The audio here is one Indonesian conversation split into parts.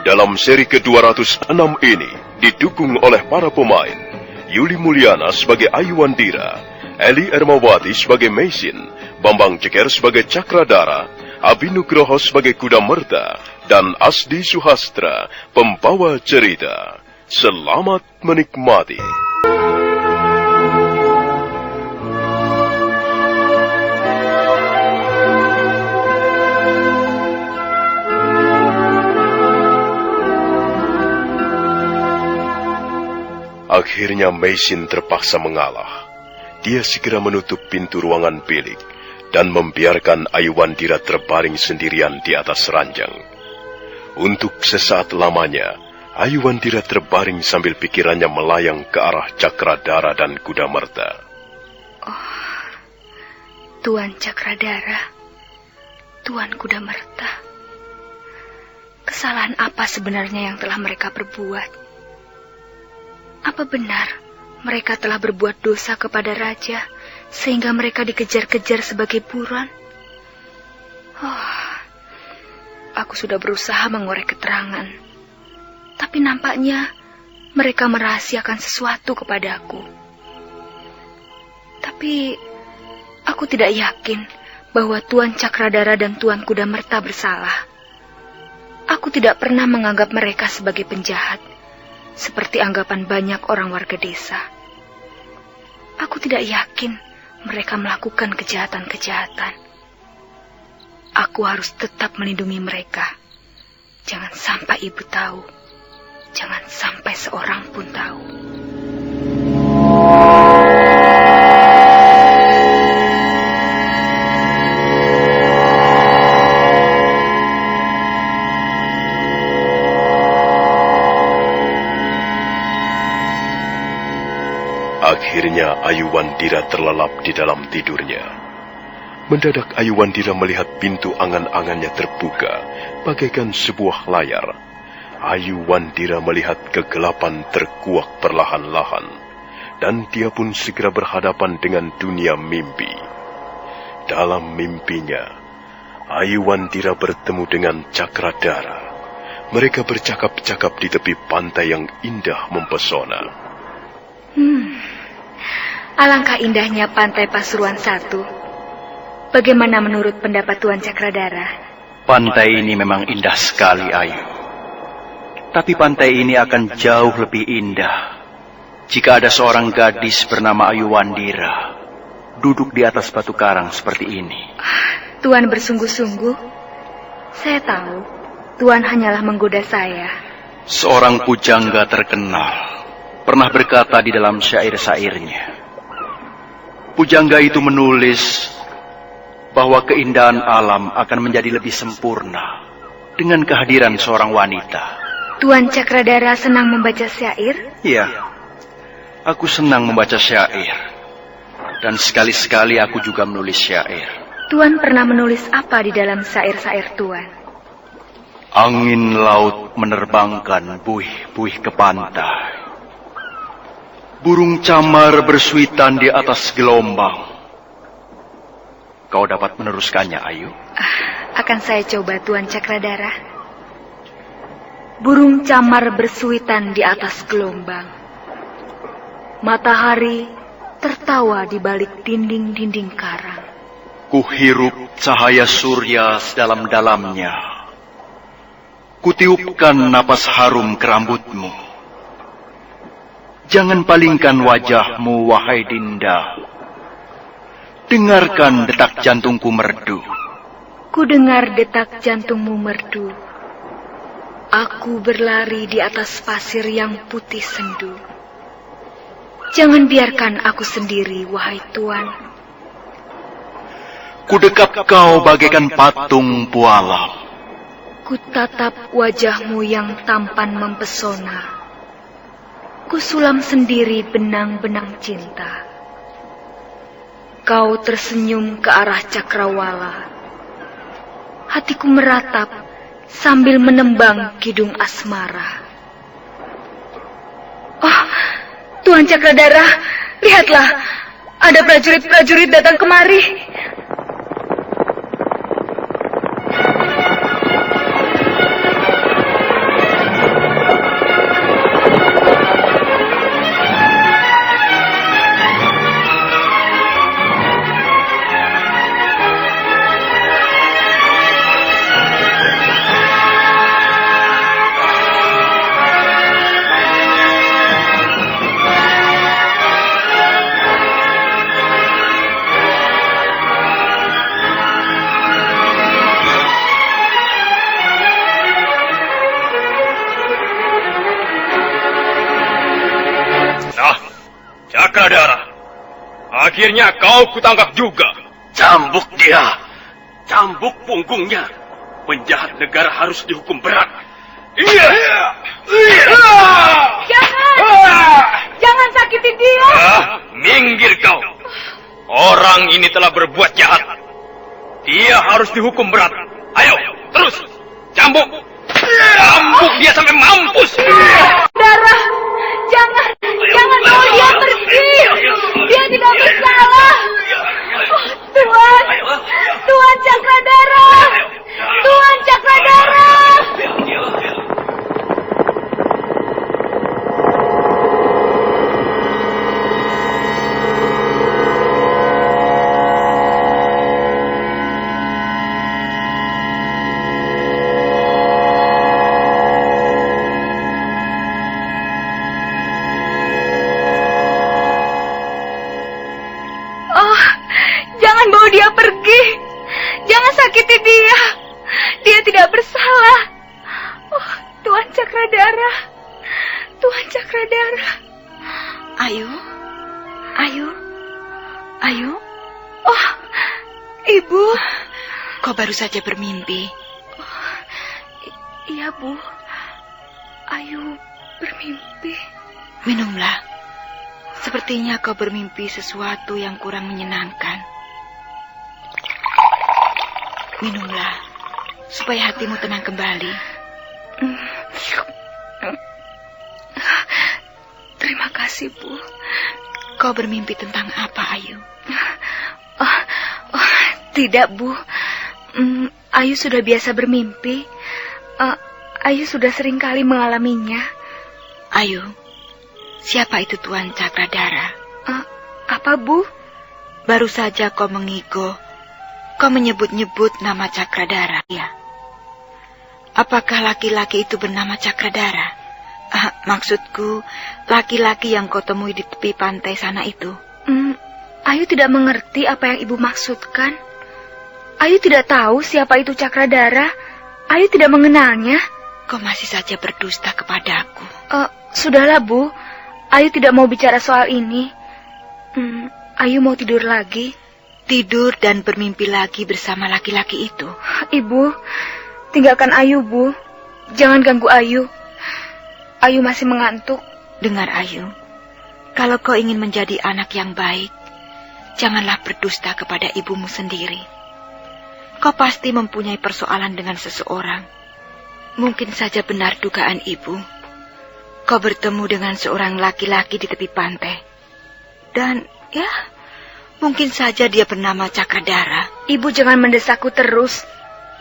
Dalam seri ke-206 ini didukung oleh para pemain Yuli Mulyana sebagai Ayuwandira, Eli Ermawati sebagai Meisin, Bambang Ceker sebagai Cakradara, Abi Nugroho sebagai Kuda Merta, dan Asdi Suhastra, pembawa cerita. Selamat menikmati. Akhirnya Meisin terpaksa mengalah. Dia segera menutup pintu ruangan bilik dan membiarkan Ayuwandira terbaring sendirian di atas ranjang. Untuk sesaat lamanya, Ayuwandira terbaring sambil pikirannya melayang ke arah Cakradara dan Kuda Merta. Oh, Tuan Cakradara, Tuan Kuda Merta. Kesalahan apa sebenarnya yang telah mereka perbuat? Apa benar mereka telah berbuat dosa kepada raja sehingga mereka dikejar-kejar sebagai buron? Aku sudah berusaha mengorek keterangan, tapi nampaknya mereka merahasiakan sesuatu kepadaku. Tapi aku tidak yakin bahwa Tuan Cakradara dan Tuan Kuda Merta bersalah. Aku tidak pernah menganggap mereka sebagai penjahat, seperti anggapan banyak orang warga desa. Aku tidak yakin mereka melakukan kejahatan-kejahatan. Aku harus tetap melindungi mereka. Jangan sampai ibu tahu. Jangan sampai seorang pun tahu. Akhirnya Ayuwandira terlelap di dalam tidurnya. Mendadak Ayuwandira melihat pintu angan-angannya terbuka, bagaikan sebuah layar. Ayuwandira melihat kegelapan terkuak perlahan-lahan, dan dia pun segera berhadapan dengan dunia mimpi. Dalam mimpinya, Ayuwandira bertemu dengan Cakradara. Mereka bercakap-cakap di tepi pantai yang indah mempesona. Alangkah indahnya pantai Pasuruan 1. Bagaimana menurut pendapat Tuan Cakradara? Pantai ini memang indah sekali, Ayu. Tapi pantai ini akan jauh lebih indah jika ada seorang gadis bernama Ayuwandira duduk di atas batu karang seperti ini. Tuan bersungguh-sungguh. Saya tahu Tuan hanyalah menggoda saya. Seorang pujangga terkenal pernah berkata di dalam syair-syairnya. Pujangga itu menulis bahwa keindahan alam akan menjadi lebih sempurna dengan kehadiran seorang wanita. Tuan Cakradara senang membaca syair? Iya, aku senang membaca syair. Dan sekali-sekali aku juga menulis syair. Tuan pernah menulis apa di dalam syair-syair Tuan? Angin laut menerbangkan buih-buih ke pantai. Burung camar bersuitan di atas gelombang. Kau dapat meneruskannya, Ayu? Akan saya coba, Tuan Cakradara. Burung camar bersuitan di atas gelombang. Matahari tertawa di balik dinding-dinding karang. Kuhirup cahaya surya sedalam-dalamnya. Kutiupkan napas harum ke rambutmu. Jangan palingkan wajahmu, wahai Dinda. Dengarkan detak jantungku merdu. Ku dengar detak jantungmu merdu. Aku berlari di atas pasir yang putih sendu. Jangan biarkan aku sendiri, wahai Tuan. Ku dekap kau bagaikan patung pualam. Ku tatap wajahmu yang tampan mempesona. Ku sulam sendiri benang-benang cinta. Kau tersenyum ke arah cakrawala. Hatiku meratap sambil menembang kidung asmara. Oh, Tuan Cakradara, lihatlah, ada prajurit-prajurit datang kemari. akhirnya kau kutangkap juga. Cambuk dia. Cambuk punggungnya. Penjahat negara harus dihukum berat. Iya. Jangan sakiti dia. Minggir kau. Orang ini telah berbuat jahat. Dia harus dihukum berat. Ayo, terus. Cambuk. Cambuk dia sampai mampus. Darah, jangan bawa dia pergi. Dia tidak bersalah. Oh, Tuan Cakradara. Tuan Cakradara. Jangan bawa dia pergi. Jangan sakiti dia. Dia tidak bersalah. Oh, Tuan Cakradara. Tuan Cakradara. Ayu. Oh, Ibu. Kau baru saja bermimpi. Iya, Bu. Ayu bermimpi. Minumlah. Sepertinya kau bermimpi sesuatu yang kurang menyenangkan. Minumlah, supaya hatimu tenang kembali. Terima kasih, Bu. Kau bermimpi tentang apa, Ayu? Tidak, Bu. Ayu sudah biasa bermimpi. Ayu sudah sering kali mengalaminya. Ayu, siapa itu Tuan Cakradara? Apa, Bu? Baru saja kau mengigo. Kau menyebut-nyebut nama Cakradara, ya? Apakah laki-laki itu bernama Cakradara? Maksudku, laki-laki yang kau temui di tepi pantai sana itu. Ayu tidak mengerti apa yang Ibu maksudkan. Ayu tidak tahu siapa itu Cakradara. Ayu tidak mengenalnya. Kau masih saja berdusta kepadaku. Sudahlah, Bu. Ayu tidak mau bicara soal ini. Ayu mau tidur lagi. Tidur dan bermimpi lagi bersama laki-laki itu. Ibu, tinggalkan Ayu, Bu. Jangan ganggu Ayu. Ayu masih mengantuk. Dengar, Ayu. Kalau kau ingin menjadi anak yang baik, janganlah berdusta kepada ibumu sendiri. Kau pasti mempunyai persoalan dengan seseorang. Mungkin saja benar dugaan ibu. Kau bertemu dengan seorang laki-laki di tepi pantai. Dan, ya, mungkin saja dia bernama Cakradara. Ibu jangan mendesakku terus.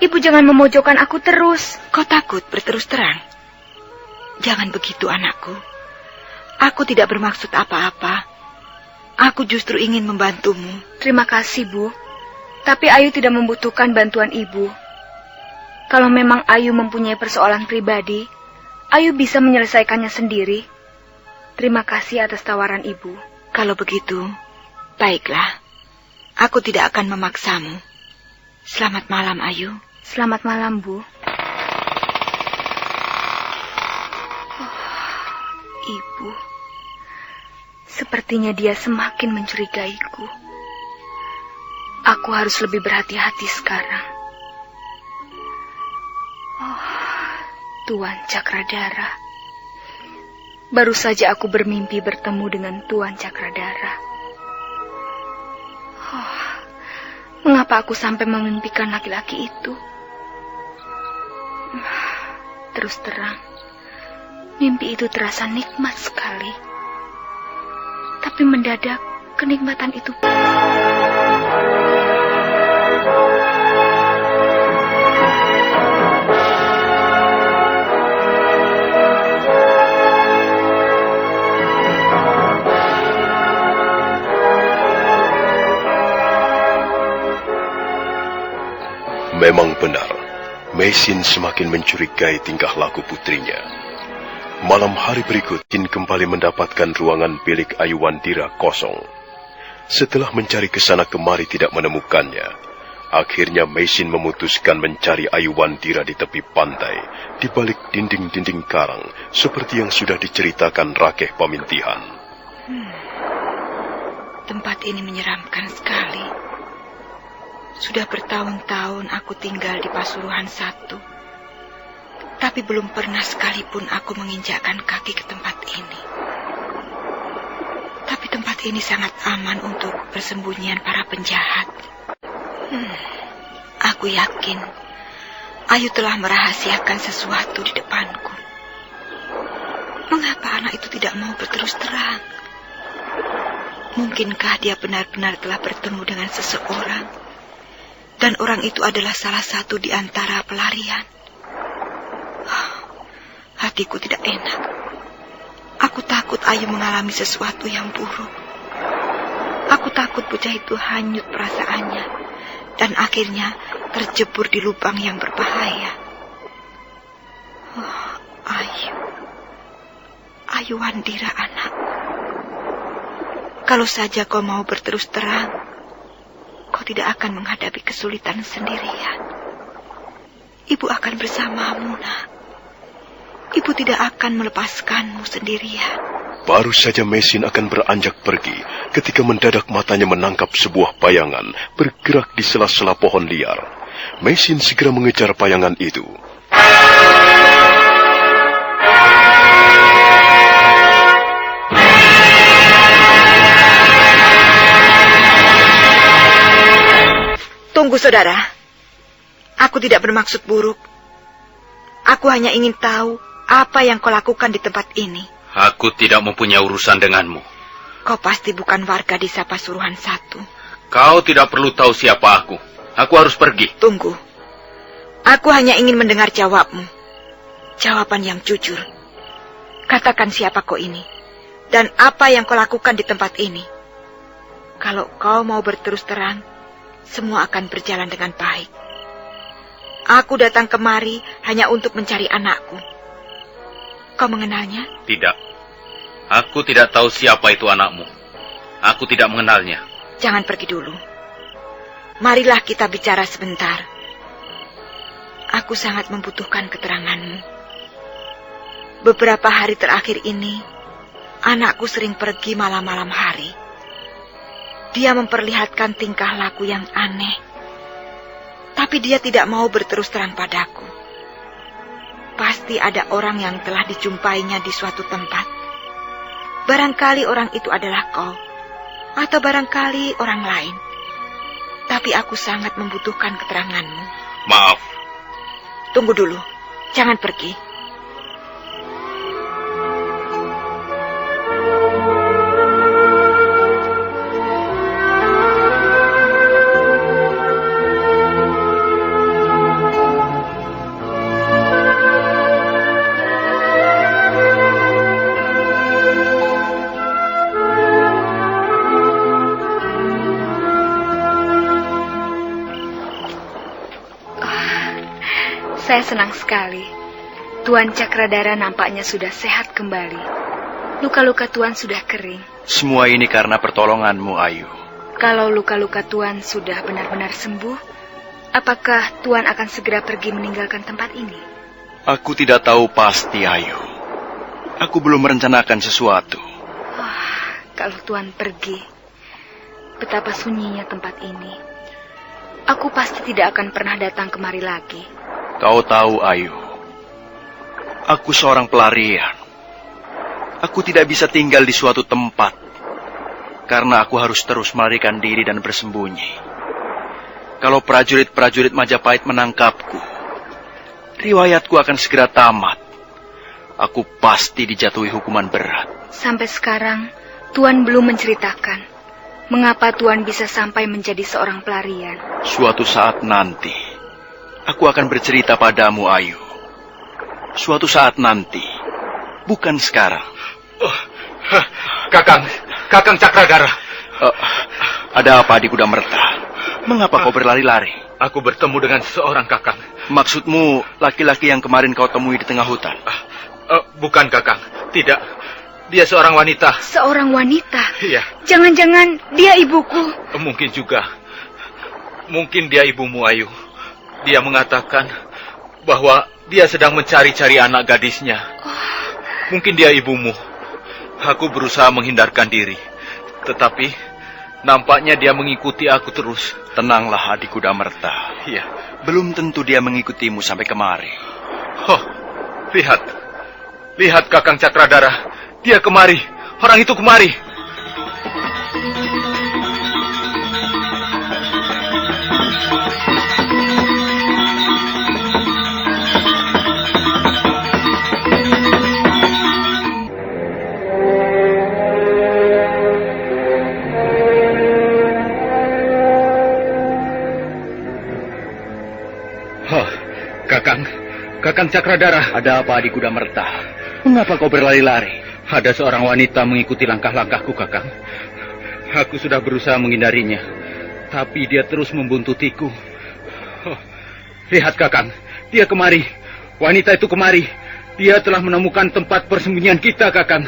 Ibu jangan memojokkan aku terus. Kau takut berterus terang? Jangan begitu, anakku. Aku tidak bermaksud apa-apa. Aku justru ingin membantumu. Terima kasih, Bu. Tapi Ayu tidak membutuhkan bantuan Ibu. Kalau memang Ayu mempunyai persoalan pribadi, Ayu bisa menyelesaikannya sendiri. Terima kasih atas tawaran Ibu. Kalau begitu, baiklah. Aku tidak akan memaksamu. Selamat malam, Ayu. Selamat malam, Bu. Ibu. Sepertinya dia semakin mencurigaiku. Aku harus lebih berhati-hati sekarang. Tuan Cakradara. Baru saja aku bermimpi bertemu dengan Tuan Cakradara. Mengapa aku sampai memimpikan laki-laki itu? Terus terang, mimpi itu terasa nikmat sekali. Tapi mendadak, kenikmatan itu... Memang benar, Meisin semakin mencurigai tingkah laku putrinya. Malam hari berikut, Jin kembali mendapatkan ruangan bilik Ayuwandira kosong. Setelah mencari kesana kemari tidak menemukannya, akhirnya Meisin memutuskan mencari Ayuwandira di tepi pantai, di balik dinding-dinding karang, seperti yang sudah diceritakan Rakeh Pamintihan. Tempat ini menyeramkan sekali. Sudah bertahun-tahun aku tinggal di Pasuruan I, tapi belum pernah sekalipun aku menginjakkan kaki ke tempat ini. Tapi tempat ini sangat aman untuk persembunyian para penjahat. Aku yakin Ayu telah merahasiakan sesuatu di depanku. Mengapa anak itu tidak mau berterus terang? Mungkinkah dia benar-benar telah bertemu dengan seseorang, dan orang itu adalah salah satu di antara pelarian? Hatiku tidak enak. Aku takut Ayu mengalami sesuatu yang buruk. Aku takut bocah itu hanyut perasaannya, dan akhirnya terjebur di lubang yang berbahaya. Ayu Wandira, anakku. Kalau saja kau mau berterus terang, kau tidak akan menghadapi kesulitan sendirian. Ibu akan bersamamu, nak. Ibu tidak akan melepaskanmu sendirian. Baru saja Mesin akan beranjak pergi ketika mendadak matanya menangkap sebuah bayangan bergerak di sela-sela pohon liar. Mesin segera mengejar bayangan itu. Tunggu, saudara. Aku tidak bermaksud buruk. Aku hanya ingin tahu apa yang kau lakukan di tempat ini. Aku tidak mempunyai urusan denganmu. Kau pasti bukan warga desa Pasuruan I. Kau tidak perlu tahu siapa aku. Aku harus pergi. Tunggu. Aku hanya ingin mendengar jawabmu. Jawaban yang jujur. Katakan siapa kau ini. Dan apa yang kau lakukan di tempat ini. Kalau kau mau berterus terang, semua akan berjalan dengan baik. Aku datang kemari hanya untuk mencari anakku. Kau mengenalnya? Tidak. Aku tidak tahu siapa itu anakmu. Aku tidak mengenalnya. Jangan pergi dulu. Marilah kita bicara sebentar. Aku sangat membutuhkan keteranganmu. Beberapa hari terakhir ini, anakku sering pergi malam-malam hari. Dia memperlihatkan tingkah laku yang aneh. Tapi dia tidak mau berterus terang padaku. Pasti ada orang yang telah dijumpainya di suatu tempat. Barangkali orang itu adalah kau. Atau barangkali orang lain. Tapi aku sangat membutuhkan keteranganmu. Maaf. Tunggu dulu. Jangan pergi. Saya senang sekali. Tuan Cakradara nampaknya sudah sehat kembali. Luka-luka Tuan sudah kering. Semua ini karena pertolonganmu, Ayu. Kalau luka-luka Tuan sudah benar-benar sembuh, apakah Tuan akan segera pergi meninggalkan tempat ini? Aku tidak tahu pasti, Ayu. Aku belum merencanakan sesuatu. Kalau Tuan pergi, betapa sunyinya tempat ini. Aku pasti tidak akan pernah datang kemari lagi. Kau tahu, Ayu, aku seorang pelarian. Aku tidak bisa tinggal di suatu tempat, karena aku harus terus melarikan diri dan bersembunyi. Kalau prajurit-prajurit Majapahit menangkapku, riwayatku akan segera tamat. Aku pasti dijatuhi hukuman berat. Sampai sekarang, Tuan belum menceritakan mengapa Tuan bisa sampai menjadi seorang pelarian. Suatu saat nanti, aku akan bercerita padamu, Ayu. Suatu saat nanti, bukan sekarang. Kakang Cakradara. Ada apa di Kuda Merta? Mengapa kau berlari-lari? Aku bertemu dengan seseorang, Kakang. Maksudmu laki-laki yang kemarin kau temui di tengah hutan? Bukan, Kakang. Tidak. Dia seorang wanita. Seorang wanita? Iya. Jangan-jangan dia ibuku. Mungkin juga. Mungkin dia ibumu, Ayu. Dia mengatakan bahwa dia sedang mencari-cari anak gadisnya. Mungkin dia ibumu. Aku berusaha menghindarkan diri. Tetapi Nampaknya dia mengikuti aku terus. Tenanglah adik kuda merta. Iya. Belum tentu dia mengikutimu sampai kemari. Oh, lihat. Lihat Kakang Cakradara. Dia kemari. Orang itu kemari. Kakang Cakradara. Ada apa adik kuda merta? Mengapa kau berlari-lari? Ada seorang wanita mengikuti langkah-langkahku, Kakang. Aku sudah berusaha menghindarinya, tapi dia terus membuntutiku. Oh, lihat, Kakang. Dia kemari. Wanita itu kemari. Dia telah menemukan tempat persembunyian kita, Kakang.